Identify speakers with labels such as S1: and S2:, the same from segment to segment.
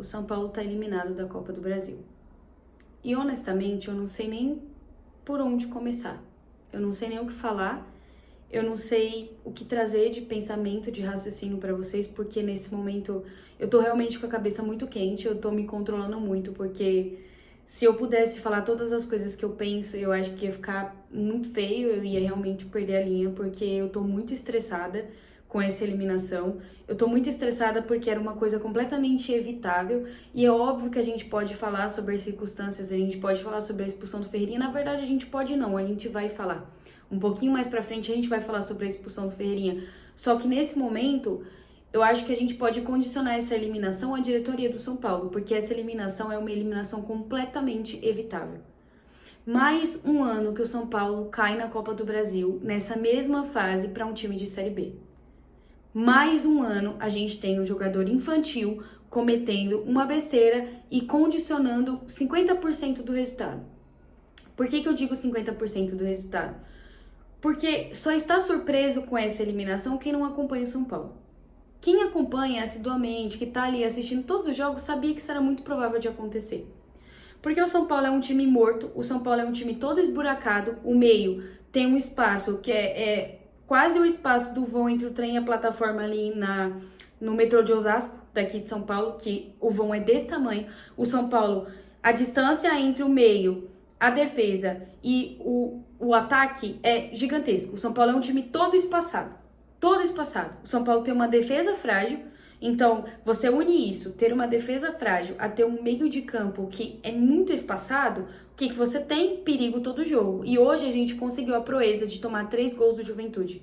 S1: o São Paulo tá eliminado da Copa do Brasil. E honestamente, eu não sei nem por onde começar. Eu não sei nem o que falar. Eu não sei o que trazer de pensamento, de raciocínio pra vocês, porque nesse momento eu tô realmente com a cabeça muito quente, eu tô me controlando muito, porque se eu pudesse falar todas as coisas que eu penso, eu acho que ia ficar muito feio, eu ia realmente perder a linha, porque eu tô muito estressada com essa eliminação. Eu tô muito estressada porque era uma coisa completamente evitável, e é óbvio que a gente pode falar sobre as circunstâncias, a gente pode falar sobre a expulsão do Ferreirinha, na verdade a gente pode não, a gente vai falar. Um pouquinho mais pra frente a gente vai falar sobre a expulsão do Ferreirinha. Só que nesse momento, eu acho que a gente pode condicionar essa eliminação à diretoria do São Paulo, porque essa eliminação é uma eliminação completamente evitável. Mais um ano que o São Paulo cai na Copa do Brasil, nessa mesma fase para um time de Série B. Mais um ano a gente tem um jogador infantil cometendo uma besteira e condicionando 50% do resultado. Por que eu digo 50% do resultado? Porque só está surpreso com essa eliminação quem não acompanha o São Paulo. Quem acompanha assiduamente, que tá ali assistindo todos os jogos, sabia que isso era muito provável de acontecer. Porque o São Paulo é um time morto, o São Paulo é um time todo esburacado, o meio tem um espaço que é quase o espaço do vão entre o trem e a plataforma ali no metrô de Osasco, daqui de São Paulo, que o vão é desse tamanho. O São Paulo, a distância entre o meio, a defesa e o ataque é gigantesco. O São Paulo é um time todo espaçado. Todo espaçado. O São Paulo tem uma defesa frágil. Então, você une isso, ter uma defesa frágil, a ter um meio de campo que é muito espaçado, o que você tem? Perigo todo jogo. E hoje a gente conseguiu a proeza de tomar 3 gols do Juventude,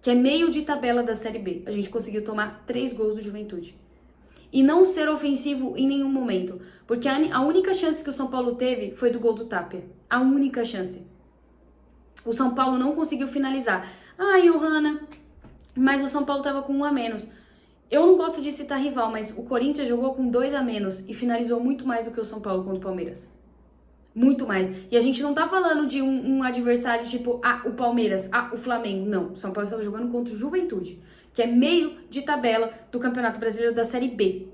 S1: que é meio de tabela da Série B. A gente conseguiu tomar 3 gols do Juventude. E não ser ofensivo em nenhum momento. Porque a única chance que o São Paulo teve foi do gol do Tapia. A única chance. O São Paulo não conseguiu finalizar. Ah, Johanna, mas o São Paulo tava com 1 a menos. Eu não gosto de citar rival, mas o Corinthians jogou com 2 a menos e finalizou muito mais do que o São Paulo contra o Palmeiras. Muito mais. E a gente não tá falando de um adversário tipo, o Palmeiras, o Flamengo. Não, o São Paulo estava jogando contra o Juventude, que é meio de tabela do Campeonato Brasileiro da Série B.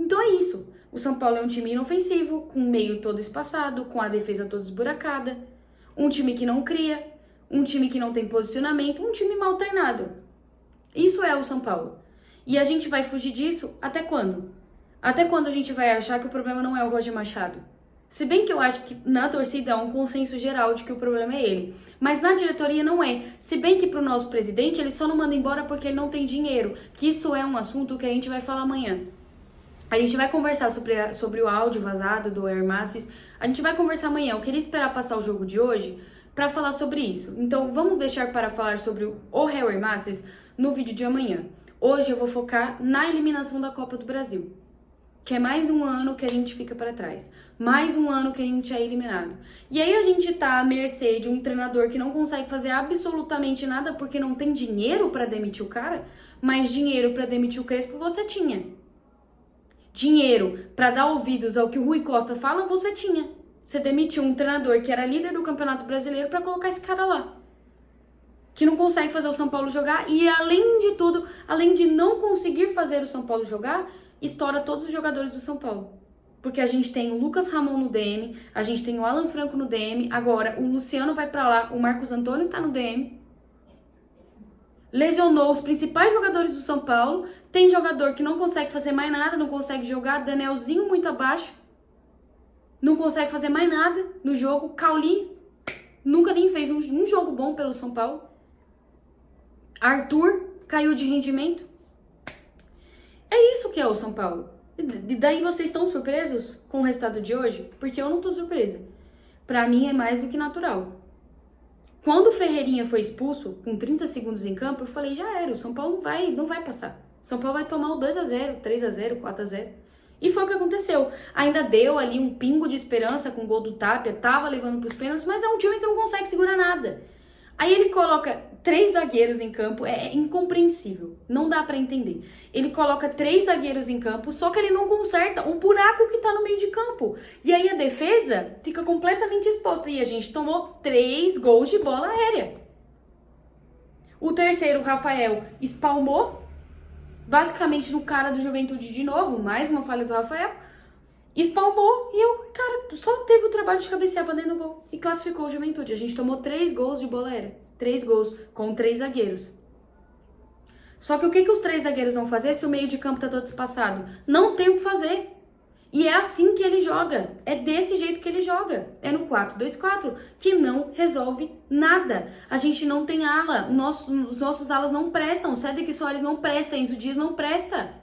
S1: Então é isso. O São Paulo é um time inofensivo, com o meio todo espaçado, com a defesa toda esburacada, um time que não cria, um time que não tem posicionamento, um time mal treinado. Isso é o São Paulo. E a gente vai fugir disso até quando? Até quando a gente vai achar que o problema não é o Roger Machado? Se bem que eu acho que na torcida há um consenso geral de que o problema é ele. Mas na diretoria não é. Se bem que pro nosso presidente ele só não manda embora porque ele não tem dinheiro. Que isso é um assunto que a gente vai falar amanhã. A gente vai conversar sobre o áudio vazado do Hermasses. A gente vai conversar amanhã. Eu queria esperar passar o jogo de hoje para falar sobre isso. Então vamos deixar para falar sobre o Harry Hermasses no vídeo de amanhã. Hoje eu vou focar na eliminação da Copa do Brasil. Que é mais um ano que a gente fica para trás. Mais um ano que a gente é eliminado. E aí a gente tá à mercê de um treinador que não consegue fazer absolutamente nada porque não tem dinheiro para demitir o cara, mas dinheiro para demitir o Crespo você tinha. Dinheiro para dar ouvidos ao que o Rui Costa fala você tinha. Você demitiu um treinador que era líder do Campeonato Brasileiro para colocar esse cara lá. Que não consegue fazer o São Paulo jogar e além de tudo, além de não conseguir fazer o São Paulo jogar, estoura todos os jogadores do São Paulo. Porque a gente tem o Lucas Ramon no DM, a gente tem o Alan Franco no DM, agora o Luciano vai pra lá, o Marcos Antônio tá no DM. Lesionou os principais jogadores do São Paulo, tem jogador que não consegue fazer mais nada, não consegue jogar, Danielzinho muito abaixo, não consegue fazer mais nada no jogo, Cauli nunca nem fez um jogo bom pelo São Paulo. Arthur caiu de rendimento. É isso que é o São Paulo. E daí vocês estão surpresos com o resultado de hoje? Porque eu não tô surpresa. Pra mim é mais do que natural. Quando o Ferreirinha foi expulso, com 30 segundos em campo, eu falei, já era, o São Paulo não vai passar. O São Paulo vai tomar o 2-0, 3-0, 4-0. E foi o que aconteceu. Ainda deu ali um pingo de esperança com o gol do Tapia, tava levando pros pênaltis, mas é um time que não consegue segurar nada. Aí ele coloca 3 zagueiros em campo, é incompreensível, não dá pra entender. Ele coloca 3 zagueiros em campo, só que ele não conserta o buraco que tá no meio de campo. E aí a defesa fica completamente exposta e a gente tomou 3 gols de bola aérea. O terceiro, o Rafael, espalmou. basicamente no cara do Juventude de novo, mais uma falha do Rafael, espalmou e o cara só teve o trabalho de cabecear pra dentro do gol e classificou o Juventude. A gente tomou 3 gols de bola aérea, 3 gols com 3 zagueiros. Só que o que os 3 zagueiros vão fazer se o meio de campo tá todo espaçado? Não tem o que fazer. E é assim que ele joga. É desse jeito que ele joga. É no 4-2-4, que não resolve nada. A gente não tem ala. Os nossos alas não prestam. O Cédric Soares não presta. Enzo Dias não presta.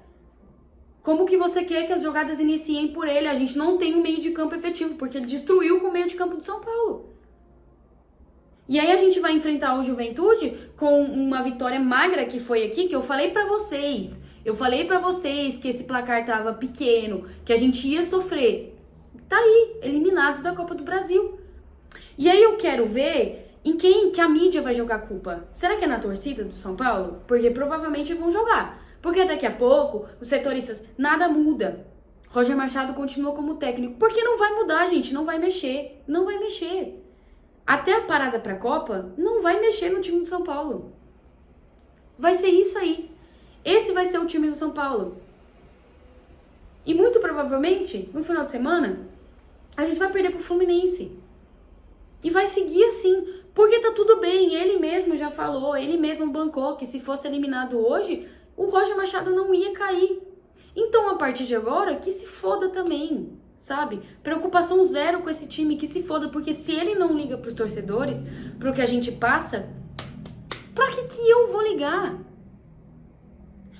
S1: Como que você quer que as jogadas iniciem por ele? A gente não tem um meio de campo efetivo, porque ele destruiu com o meio de campo do São Paulo. E aí a gente vai enfrentar o Juventude com uma vitória magra que foi aqui, que eu falei pra vocês. Eu falei pra vocês que esse placar tava pequeno, que a gente ia sofrer. Tá aí, eliminados da Copa do Brasil. E aí eu quero ver em quem que a mídia vai jogar a culpa. Será que é na torcida do São Paulo? Porque provavelmente vão jogar. Porque daqui a pouco, os setoristas, nada muda. Roger Machado continua como técnico. Porque não vai mudar, gente, não vai mexer. Não vai mexer. Até a parada pra Copa, não vai mexer no time do São Paulo. Vai ser isso aí. Esse vai ser o time do São Paulo. E muito provavelmente, no final de semana, a gente vai perder pro Fluminense. E vai seguir assim. Porque tá tudo bem. Ele mesmo já falou, ele mesmo bancou que se fosse eliminado hoje, o Roger Machado não ia cair. Então, a partir de agora, que se foda também. Sabe? Preocupação zero com esse time, que se foda, porque se ele não liga pros torcedores, pro que a gente passa, pra que eu vou ligar?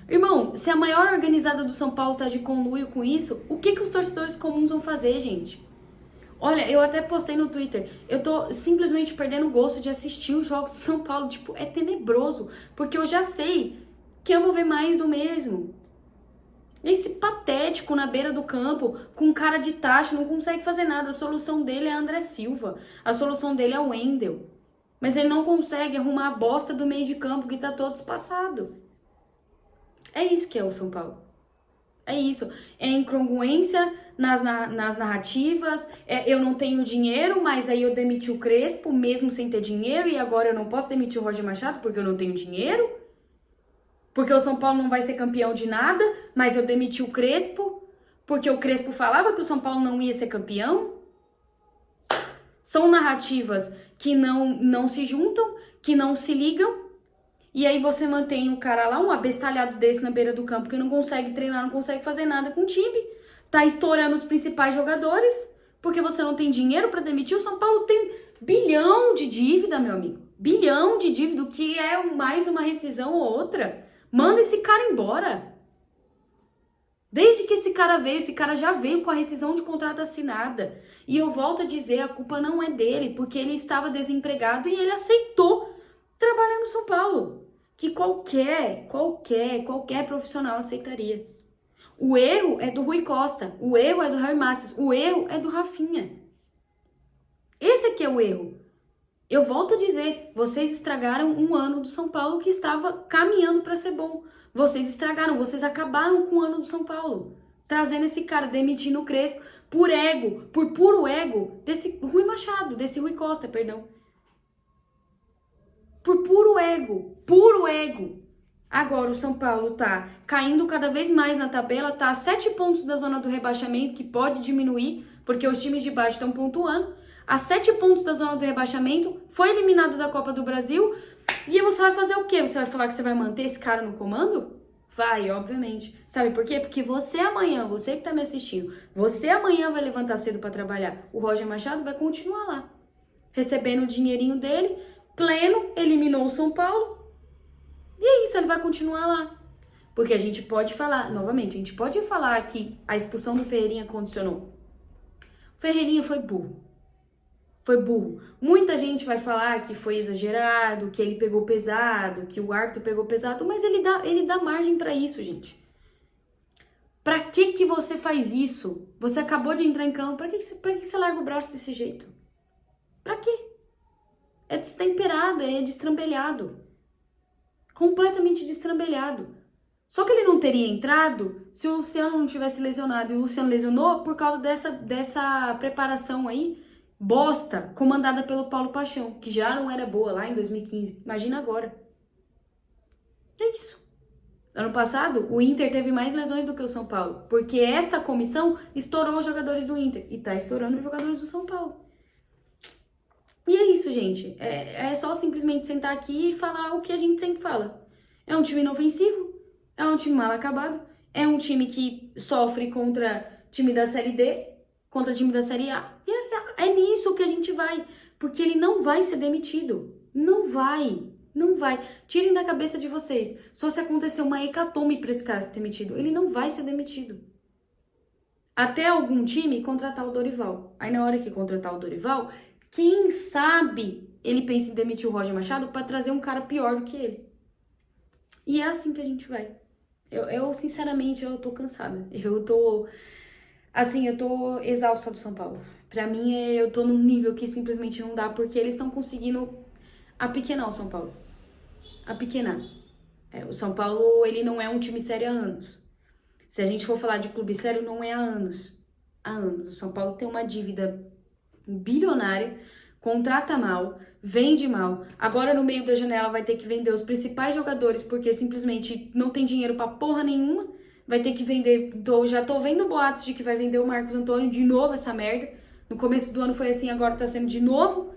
S1: Irmão, se a maior organizada do São Paulo tá de conluio com isso, o que os torcedores comuns vão fazer, gente? Olha, eu até postei no Twitter, eu tô simplesmente perdendo o gosto de assistir os jogos do São Paulo, tipo, é tenebroso, porque eu já sei que eu vou ver mais do mesmo. Esse patético na beira do campo, com cara de tacho, não consegue fazer nada. A solução dele é André Silva. A solução dele é o Wendel. Mas ele não consegue arrumar a bosta do meio de campo que tá todo espaçado. É isso que é o São Paulo. É isso. É incongruência nas narrativas. Eu não tenho dinheiro, mas aí eu demiti o Crespo mesmo sem ter dinheiro. E agora eu não posso demitir o Roger Machado porque eu não tenho dinheiro. Porque o São Paulo não vai ser campeão de nada, mas eu demiti o Crespo, porque o Crespo falava que o São Paulo não ia ser campeão. São narrativas que não se juntam, que não se ligam, e aí você mantém o cara lá, um abestalhado desse na beira do campo, que não consegue treinar, não consegue fazer nada com o time, tá estourando os principais jogadores, porque você não tem dinheiro para demitir. O São Paulo tem bilhão de dívida, meu amigo. Bilhão de dívida, o que é mais uma rescisão ou outra. Manda esse cara embora. Desde que esse cara já veio com a rescisão de contrato assinada. E eu volto a dizer, a culpa não é dele, porque ele estava desempregado e ele aceitou trabalhar no São Paulo. Que qualquer profissional aceitaria. O erro é do Rui Costa, o erro é do Harry Masses, o erro é do Rafinha. Esse aqui é o erro. Eu volto a dizer, vocês estragaram um ano do São Paulo que estava caminhando para ser bom. Vocês estragaram, vocês acabaram com o ano do São Paulo. Trazendo esse cara, demitindo o Crespo, por ego, por puro ego, desse Rui Machado, desse Rui Costa, perdão. Por puro ego, puro ego. Agora o São Paulo tá caindo cada vez mais na tabela, tá a 7 pontos da zona do rebaixamento, que pode diminuir, porque os times de baixo estão pontuando. A 7 pontos da zona do rebaixamento, foi eliminado da Copa do Brasil. E você vai fazer o quê? Você vai falar que você vai manter esse cara no comando? Vai, obviamente. Sabe por quê? Porque você amanhã, você que tá me assistindo, você amanhã vai levantar cedo para trabalhar. O Roger Machado vai continuar lá, recebendo o dinheirinho dele, pleno, eliminou o São Paulo. E é isso, ele vai continuar lá. Porque a gente pode falar, novamente, a gente pode falar que a expulsão do Ferreirinha condicionou. O Ferreirinha foi burro. Foi burro. Muita gente vai falar que foi exagerado, que ele pegou pesado, que o árbitro pegou pesado, mas ele dá margem pra isso, gente. Pra que você faz isso? Você acabou de entrar em campo, pra que você larga o braço desse jeito? Pra quê? É destemperado, é destrambelhado. Completamente destrambelhado. Só que ele não teria entrado se o Luciano não tivesse lesionado. E o Luciano lesionou por causa dessa preparação aí, bosta, comandada pelo Paulo Paixão, que já não era boa lá em 2015. Imagina agora. É isso. Ano passado, o Inter teve mais lesões do que o São Paulo, porque essa comissão estourou os jogadores do Inter e tá estourando os jogadores do São Paulo. E é isso, gente. É só simplesmente sentar aqui e falar o que a gente sempre fala. É um time inofensivo, é um time mal acabado, é um time que sofre contra time da Série D, contra time da Série A. E é nisso que a gente vai, porque ele não vai ser demitido. Não vai. Não vai. Tirem da cabeça de vocês. Só se acontecer uma hecatombe pra esse cara ser demitido. Ele não vai ser demitido. Até algum time contratar o Dorival. Aí na hora que contratar o Dorival, quem sabe ele pensa em demitir o Roger Machado pra trazer um cara pior do que ele. E é assim que a gente vai. Eu sinceramente, eu tô cansada. Eu tô exausta do São Paulo. Pra mim, eu tô num nível que simplesmente não dá, porque eles estão conseguindo apequenar o São Paulo. Apequenar. O São Paulo, ele não é um time sério há anos. Se a gente for falar de clube sério, não é há anos. Há anos. O São Paulo tem uma dívida bilionária, contrata mal, vende mal. Agora, no meio da janela, vai ter que vender os principais jogadores, porque simplesmente não tem dinheiro pra porra nenhuma. Vai ter que vender. Já tô vendo boatos de que vai vender o Marcos Antônio de novo, essa merda. No começo do ano foi assim, agora tá sendo de novo.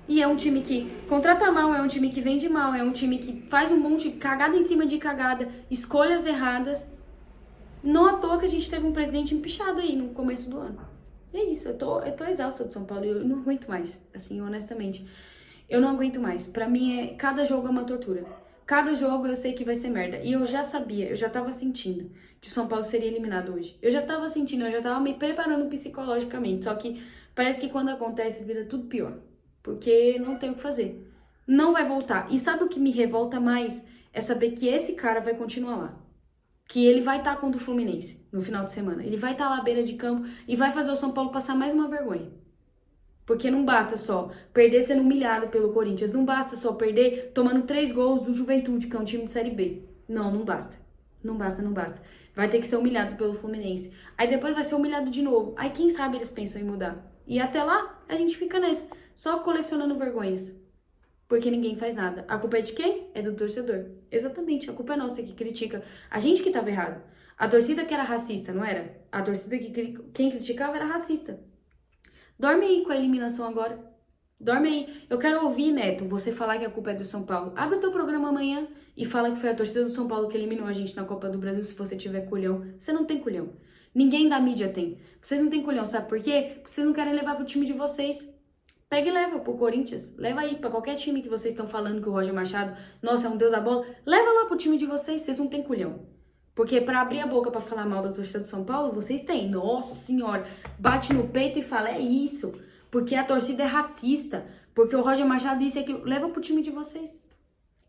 S1: E é um time que contrata mal, é um time que vende mal, é um time que faz um monte de cagada em cima de cagada, escolhas erradas. Não à toa que a gente teve um presidente empichado aí no começo do ano. É isso, eu tô exausta de São Paulo, eu não aguento mais, assim, honestamente. Eu não aguento mais. Pra mim, cada jogo é uma tortura. Cada jogo eu sei que vai ser merda. E eu já sabia, eu já tava sentindo que o São Paulo seria eliminado hoje. Eu já tava sentindo, eu já tava me preparando psicologicamente. Só que parece que quando acontece, vira tudo pior. Porque não tem o que fazer. Não vai voltar. E sabe o que me revolta mais? É saber que esse cara vai continuar lá. Que ele vai estar contra o Fluminense no final de semana. Ele vai estar lá à beira de campo e vai fazer o São Paulo passar mais uma vergonha. Porque não basta só perder sendo humilhado pelo Corinthians. Não basta só perder tomando 3 gols do Juventude, que é um time de Série B. Não, não basta. Não basta, não basta. Vai ter que ser humilhado pelo Fluminense. Aí depois vai ser humilhado de novo. Aí quem sabe eles pensam em mudar. E até lá, a gente fica nessa. Só colecionando vergonhas. Porque ninguém faz nada. A culpa é de quem? É do torcedor. Exatamente, a culpa é nossa que critica. A gente que tava errado. A torcida que era racista, não era? A torcida que quem criticava era racista. Dorme aí com a eliminação agora. Dorme aí. Eu quero ouvir, Neto, você falar que a culpa é do São Paulo. Abre o teu programa amanhã e fala que foi a torcida do São Paulo que eliminou a gente na Copa do Brasil, se você tiver culhão. Você não tem culhão. Ninguém da mídia tem. Vocês não têm culhão, sabe por quê? Porque vocês não querem levar pro time de vocês. Pega e leva pro Corinthians. Leva aí pra qualquer time que vocês estão falando que o Roger Machado, nossa, é um deus da bola. Leva lá pro time de vocês, vocês não têm culhão. Porque pra abrir a boca pra falar mal da torcida do São Paulo, vocês têm. Nossa senhora, bate no peito e fala, é isso. Porque a torcida é racista. Porque o Roger Machado disse aquilo. Leva pro time de vocês.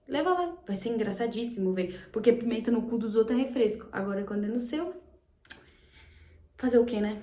S1: Leva lá. Vai ser engraçadíssimo ver. Porque pimenta no cu dos outros é refresco. Agora quando é no seu, fazer o quê, né?